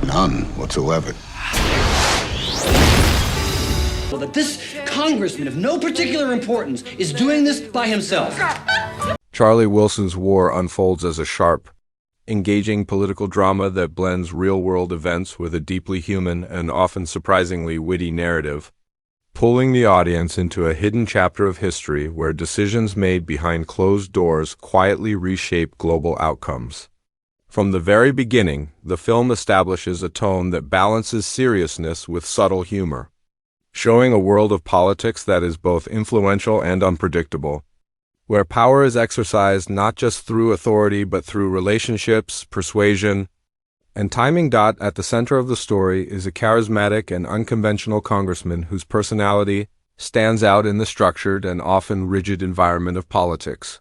None whatsoever. Well, that this congressman of no particular importance is doing this by himself. Charlie Wilson's War unfolds as a sharp, engaging political drama that blends real-world events with a deeply human and often surprisingly witty narrative, pulling the audience into a hidden chapter of history where decisions made behind closed doors quietly reshape global outcomes. From the very beginning, the film establishes a tone that balances seriousness with subtle humor, showing a world of politics that is both influential and unpredictable, where power is exercised not just through authority but through relationships, persuasion, and timing. At the center of the story is a charismatic and unconventional congressman whose personality stands out in the structured and often rigid environment of politics.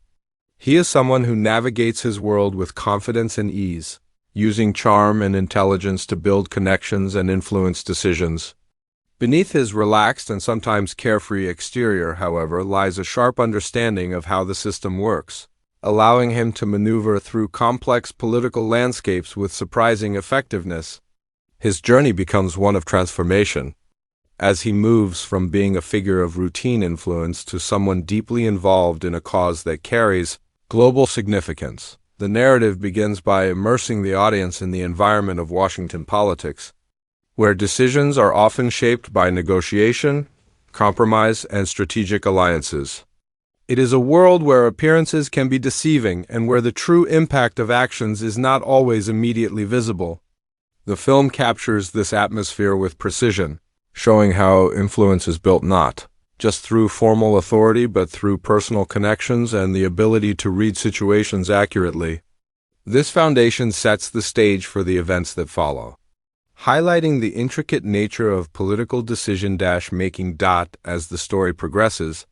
He is someone who navigates his world with confidence and ease, using charm and intelligence to build connections and influence decisions. Beneath his relaxed and sometimes carefree exterior, however, lies a sharp understanding of how the system works, allowing him to maneuver through complex political landscapes with surprising effectiveness. His journey becomes one of transformation, as he moves from being a figure of routine influence to someone deeply involved in a cause that carries global significance. The narrative begins by immersing the audience in the environment of Washington politics, where decisions are often shaped by negotiation, compromise, and strategic alliances. It is a world where appearances can be deceiving and where the true impact of actions is not always immediately visible. The film captures this atmosphere with precision, showing how influence is built not just through formal authority but through personal connections and the ability to read situations accurately. This foundation sets the stage for the events that follow, highlighting the intricate nature of political decision-making. As the story progresses,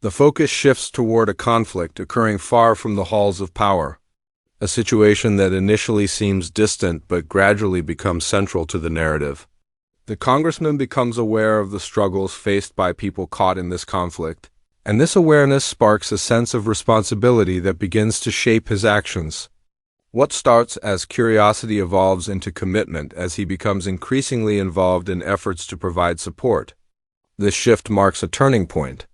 the focus shifts toward a conflict occurring far from the halls of power, a situation that initially seems distant but gradually becomes central to the narrative. The congressman becomes aware of the struggles faced by people caught in this conflict, and this awareness sparks a sense of responsibility that begins to shape his actions. What starts as curiosity evolves into commitment as he becomes increasingly involved in efforts to provide support. This shift marks a turning point,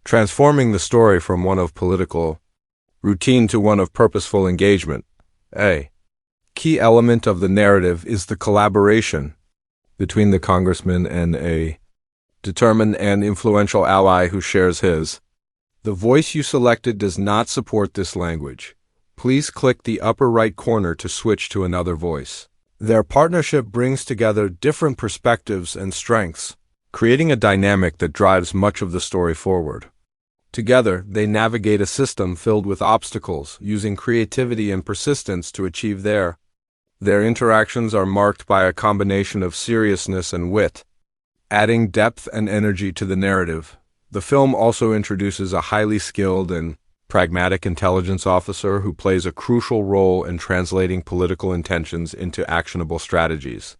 transforming the story from one of political routine to one of purposeful engagement. A key element of the narrative is the collaboration between the congressman and a determined and influential ally who shares his. The voice you selected does not support this language. Please click the upper right corner to switch to another voice. Their partnership brings together different perspectives and strengths, creating a dynamic that drives much of the story forward. Together, they navigate a system filled with obstacles, using creativity and persistence to achieve their interactions are marked by a combination of seriousness and wit, adding depth and energy to the narrative. The film also introduces a highly skilled and pragmatic intelligence officer who plays a crucial role in translating political intentions into actionable strategies.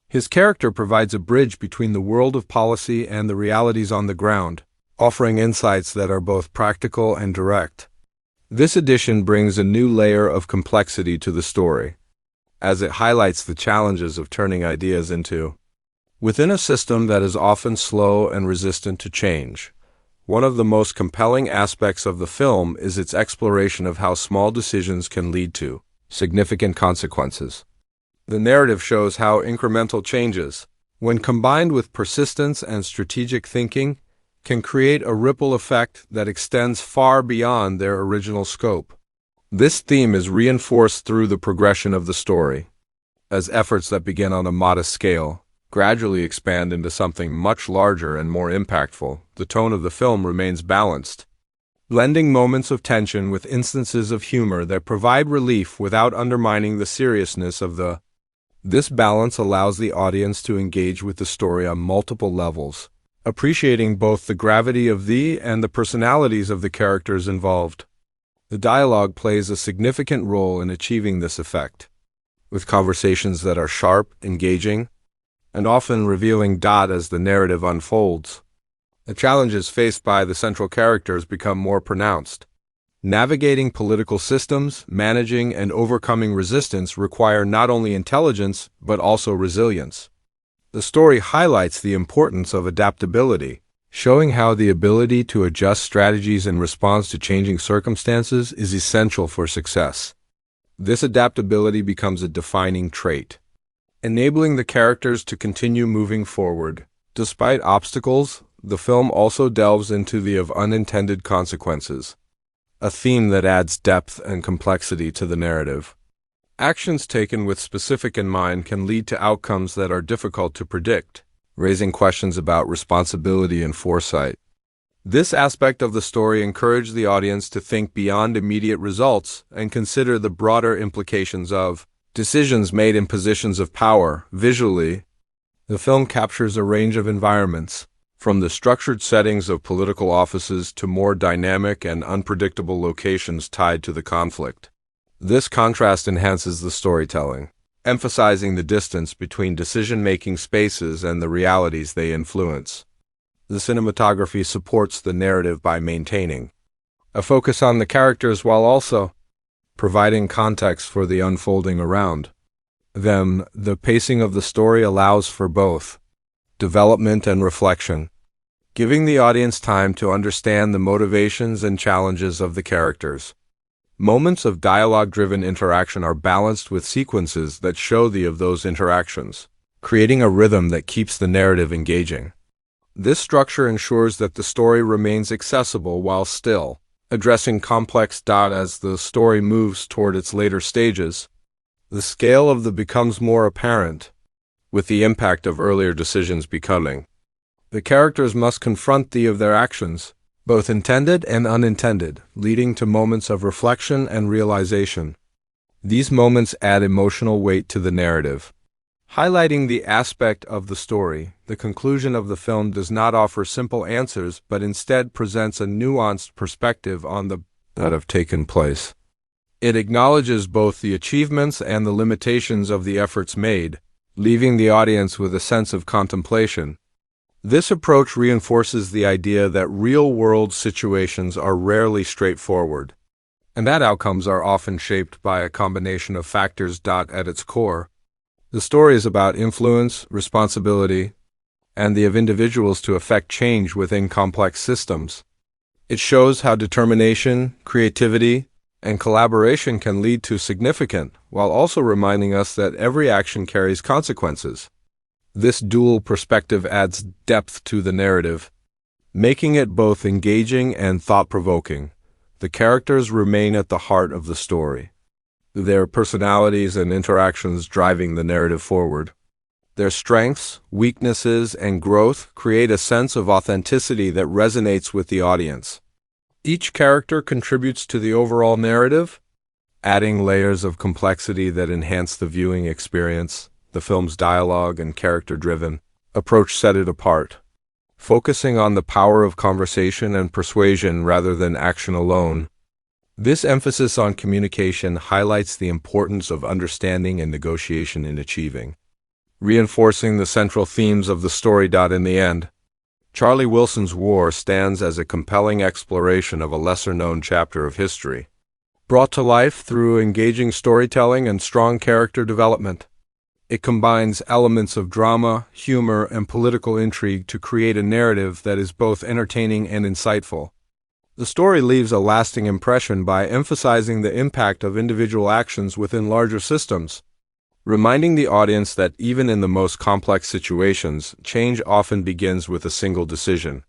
His character provides a bridge between the world of policy and the realities on the ground, offering insights that are both practical and direct. This addition brings a new layer of complexity to the story, as it highlights the challenges of turning ideas into within a system that is often slow and resistant to change. One of the most compelling aspects of the film is its exploration of how small decisions can lead to significant consequences. The narrative shows how incremental changes, when combined with persistence and strategic thinking, can create a ripple effect that extends far beyond their original scope. This theme is reinforced through the progression of the story, as efforts that begin on a modest scale gradually expand into something much larger and more impactful. The tone of the film remains balanced, blending moments of tension with instances of humor that provide relief without undermining the seriousness of the. This balance allows the audience to engage with the story on multiple levels, appreciating both the gravity of and the personalities of the characters involved. The dialogue plays a significant role in achieving this effect, with conversations that are sharp, engaging, and often revealing. As the narrative unfolds, the challenges faced by the central characters become more pronounced. Navigating political systems, managing and overcoming resistance require not only intelligence but also resilience. The story highlights the importance of adaptability, showing how the ability to adjust strategies in response to changing circumstances is essential for success. This adaptability becomes a defining trait, enabling the characters to continue moving forward. Despite obstacles, the film also delves into the of unintended consequences, a theme that adds depth and complexity to the narrative. Actions taken with specific in mind can lead to outcomes that are difficult to predict, raising questions about responsibility and foresight. This aspect of the story encouraged the audience to think beyond immediate results and consider the broader implications of decisions made in positions of power. Visually, the film captures a range of environments, from the structured settings of political offices to more dynamic and unpredictable locations tied to the conflict. This contrast enhances the storytelling, emphasizing the distance between decision-making spaces and the realities they influence. The cinematography supports the narrative by maintaining a focus on the characters while also providing context for the unfolding around them. The pacing of the story allows for both development and reflection, giving the audience time to understand the motivations and challenges of the characters. Moments of dialogue-driven interaction are balanced with sequences that show of those interactions, creating a rhythm that keeps the narrative engaging. This structure ensures that the story remains accessible while still addressing complex as the story moves toward its later stages. The scale of the becomes more apparent, with the impact of earlier decisions becoming. The characters must confront of their actions, both intended and unintended, leading to moments of reflection and realization. These moments add emotional weight to the narrative, highlighting the aspect of the story. The conclusion of the film does not offer simple answers, but instead presents a nuanced perspective on that have taken place. It acknowledges both the achievements and the limitations of the efforts made, leaving the audience with a sense of contemplation. This approach reinforces the idea that real-world situations are rarely straightforward, and that outcomes are often shaped by a combination of factors. At its core, the story is about influence, responsibility, and the of individuals to affect change within complex systems. It shows how determination, creativity, and collaboration can lead to significant, while also reminding us that every action carries consequences. This dual perspective adds depth to the narrative, making it both engaging and thought-provoking. The characters remain at the heart of the story, their personalities and interactions driving the narrative forward. Their strengths, weaknesses, and growth create a sense of authenticity that resonates with the audience. Each character contributes to the overall narrative, adding layers of complexity that enhance the viewing experience. The film's dialogue and character-driven approach set it apart, focusing on the power of conversation and persuasion rather than action alone. This emphasis on communication highlights the importance of understanding and negotiation in achieving, reinforcing the central themes of the story. In the end, Charlie Wilson's War stands as a compelling exploration of a lesser-known chapter of history, brought to life through engaging storytelling and strong character development. It combines elements of drama, humor, and political intrigue to create a narrative that is both entertaining and insightful. The story leaves a lasting impression by emphasizing the impact of individual actions within larger systems, reminding the audience that even in the most complex situations, change often begins with a single decision.